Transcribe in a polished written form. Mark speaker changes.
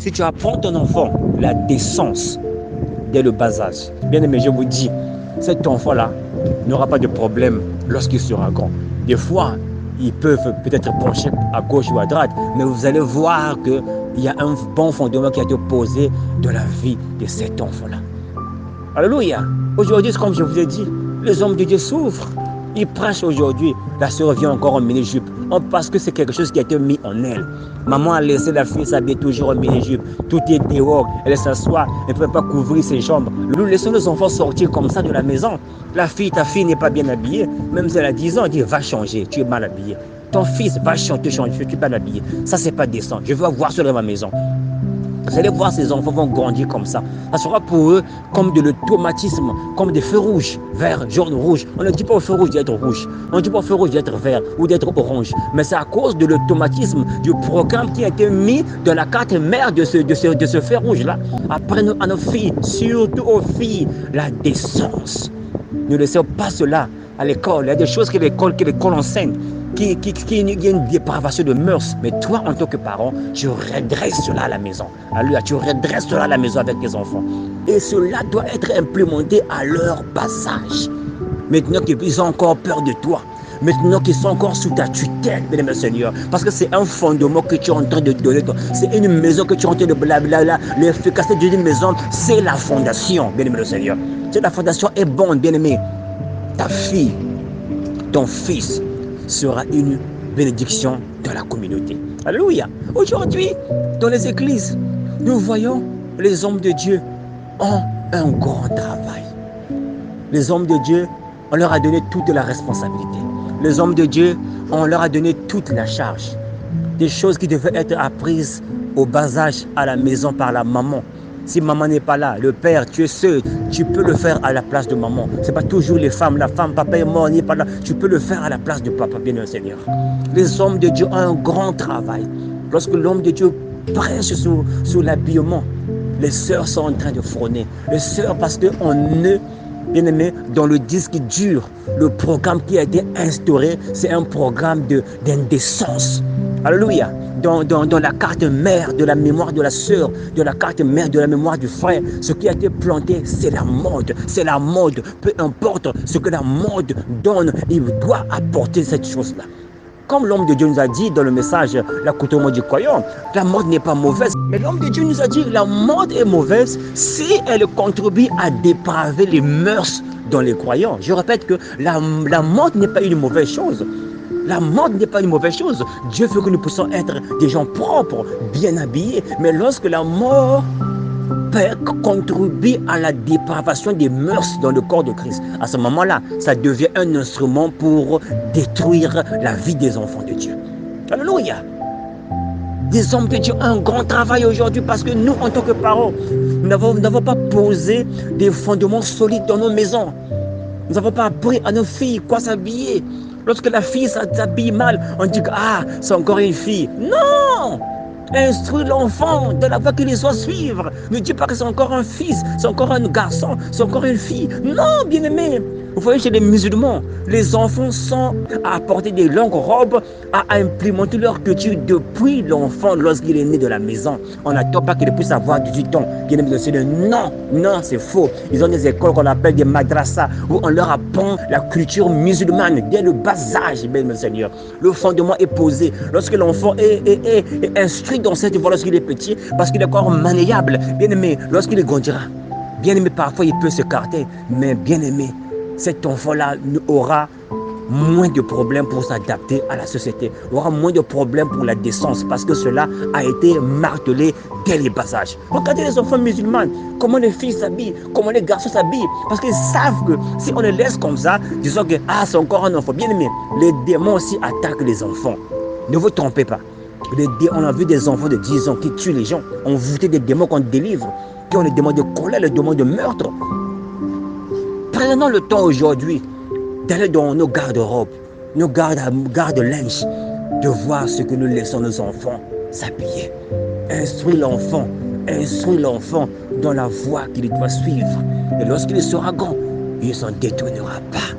Speaker 1: Si tu apprends ton enfant la décence dès le bas âge, bien aimé, je vous dis, cet enfant-là n'aura pas de problème lorsqu'il sera grand. Des fois, ils peuvent peut-être pencher à gauche ou à droite, mais vous allez voir qu'il y a un bon fondement qui a été posé dans la vie de cet enfant-là. Alléluia. Aujourd'hui, comme je vous ai dit, les hommes de Dieu souffrent. Ils prêchent aujourd'hui. La sœur vient encore en mini-jupe parce que c'est quelque chose qui a été mis en elle. Maman a laissé la fille s'habiller toujours en mini-jupe. Tout est dehors. Elle s'assoit. Elle ne peut pas couvrir ses jambes. Nous laissons nos enfants sortir comme ça de la maison. Ta fille n'est pas bien habillée. Même si elle a 10 ans, elle dit va changer. Tu es mal habillé. Ton fils va changer. Tu es mal habillé. Ça, c'est pas décent. Je veux voir cela dans ma maison. Vous allez voir ces enfants vont grandir comme ça. Ça sera pour eux comme de l'automatisme, comme des feux rouges, vert, jaune, rouge. On ne dit pas au feu rouge d'être rouge. On ne dit pas au feu rouge d'être vert ou d'être orange. Mais c'est à cause de l'automatisme, du programme qui a été mis dans la carte mère de ce feu rouge-là. Apprenons à nos filles, surtout aux filles, la décence. Ne laissez pas cela à l'école. Il y a des choses que l'école enseigne. Qu'il y a une dépravation de mœurs. Mais toi, en tant que parent, tu redresses cela à la maison. Alléluia, tu redresses cela à la maison avec tes enfants. Et cela doit être implémenté à leur bas âge. Maintenant qu'ils ont encore peur de toi. Maintenant qu'ils sont encore sous ta tutelle, bien-aimé Seigneur. Parce que c'est un fondement que tu es en train de donner. C'est une maison que tu es en train de blablabla. L'efficacité d'une maison, c'est la fondation, bien-aimé Seigneur. Si la fondation est bonne, bien-aimé, ta fille, ton fils sera une bénédiction dans la communauté. Alléluia. Aujourd'hui, dans les églises, nous voyons les hommes de Dieu ont un grand travail. Les hommes de Dieu, on leur a donné toute la responsabilité. Les hommes de Dieu, on leur a donné toute la charge. Des choses qui devaient être apprises au bas âge à la maison par la maman. Si maman n'est pas là, le père, tu es seul, tu peux le faire à la place de maman. Ce n'est pas toujours les femmes, la femme, papa est mort, n'est pas là. Tu peux le faire à la place de papa, bien le Seigneur. Les hommes de Dieu ont un grand travail. Lorsque l'homme de Dieu prêche sur l'habillement, les sœurs sont en train de frôner. Les sœurs, parce qu'on ne, bien aimé, dans le disque dur, le programme qui a été instauré, c'est un programme d'indécence. Alléluia. Dans la carte mère de la mémoire de la sœur, de la carte mère de la mémoire du frère, ce qui a été planté, c'est la mode. C'est la mode. Peu importe ce que la mode donne, il doit apporter cette chose-là. Comme l'homme de Dieu nous a dit dans le message, l'accoutrement du croyant, la mode n'est pas mauvaise. Mais l'homme de Dieu nous a dit, la mode est mauvaise si elle contribue à dépraver les mœurs dans les croyants. Je répète que la mode n'est pas une mauvaise chose. La mode n'est pas une mauvaise chose. Dieu veut que nous puissions être des gens propres, bien habillés. Mais lorsque la mort contribue à la dépravation des mœurs dans le corps de Christ, à ce moment-là, ça devient un instrument pour détruire la vie des enfants de Dieu. Alléluia. Des hommes de Dieu ont un grand travail aujourd'hui parce que nous, en tant que parents, nous n'avons pas posé des fondements solides dans nos maisons. Nous n'avons pas appris à nos filles quoi s'habiller. Lorsque la fille s'habille mal, on dit que c'est encore une fille. Non! Instruis l'enfant de la voie qu'il doit suivre. Ne dis pas que c'est encore un fils, c'est encore un garçon, c'est encore une fille. Non, bien-aimé. Vous voyez, chez les musulmans, les enfants sont à porter des longues robes, à implémenter leur culture depuis l'enfant lorsqu'il est né de la maison. On n'attend pas qu'il puisse avoir 18 ans. Bien-aimé de Seigneur, non, c'est faux. Ils ont des écoles qu'on appelle des madrasas, où on leur apprend la culture musulmane dès le bas âge, bien-aimé de Seigneur. Le fondement est posé. Lorsque l'enfant est instruit dans cette voie lorsqu'il est petit, parce qu'il est encore maniable, bien-aimé, lorsqu'il grandira, bien-aimé, parfois il peut s'écarter, mais bien-aimé, cet enfant-là aura moins de problèmes pour s'adapter à la société, aura moins de problèmes pour la décence, parce que cela a été martelé dès les bas âges. Regardez les enfants musulmans, comment les filles s'habillent, comment les garçons s'habillent, parce qu'ils savent que si on les laisse comme ça, disons que c'est encore un enfant. Bien aimé, les démons aussi attaquent les enfants. Ne vous trompez pas. On a vu des enfants de 10 ans qui tuent les gens, on voûtait des démons qu'on délivre, qui ont les démons de colère, les démons de meurtre. Prenons le temps aujourd'hui d'aller dans nos garde-robes, nos garde-linge, de voir ce que nous laissons nos enfants s'habiller. Instruis l'enfant dans la voie qu'il doit suivre. Et lorsqu'il sera grand, il ne s'en détournera pas.